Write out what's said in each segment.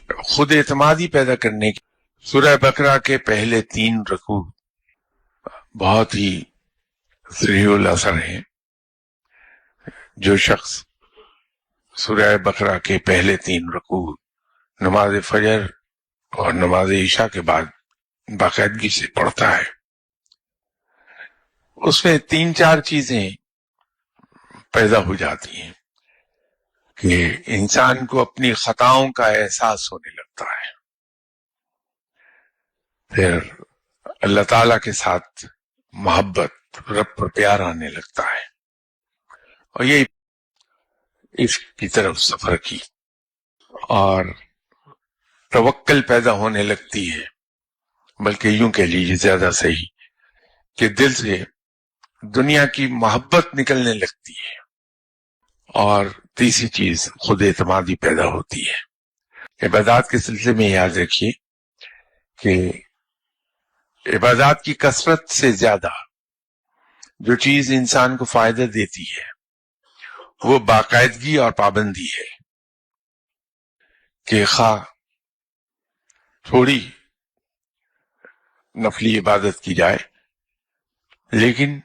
خود اعتمادی پیدا کرنے کی سورہ بقرہ کے پہلے 3 رکوع بہت ہی سریع الاثر ہیں. جو شخص سورہ بقرہ کے پہلے 3 رکوع نماز فجر اور نماز عشاء کے بعد باقاعدگی سے پڑھتا ہے، اس میں 3-4 چیزیں پیدا ہو جاتی ہیں کہ انسان کو اپنی خطاؤں کا احساس ہونے لگتا ہے، پھر اللہ تعالیٰ کے ساتھ محبت، رب پر پیار آنے لگتا ہے، اور یہ عشق کی طرف سفر کی اور توکل پیدا ہونے لگتی ہے. بلکہ یوں کہہ لیجیے زیادہ صحیح کہ دل سے دنیا کی محبت نکلنے لگتی ہے. اور تیسری چیز خود اعتمادی پیدا ہوتی ہے. عبادات کے سلسلے میں یاد رکھیے کہ عبادات کی کثرت سے زیادہ جو چیز انسان کو فائدہ دیتی ہے وہ باقاعدگی اور پابندی ہے. کہ خواہ تھوڑی نفلی عبادت کی جائے لیکن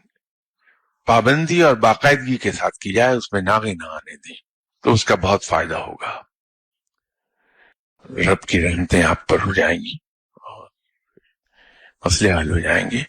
پابندی اور باقاعدگی کے ساتھ کی جائے، اس میں ناغے نہ آنے دیں، تو اس کا بہت فائدہ ہوگا. رب کی رحمتیں آپ پر ہو جائیں گی اور مسئلے حل ہو جائیں گے.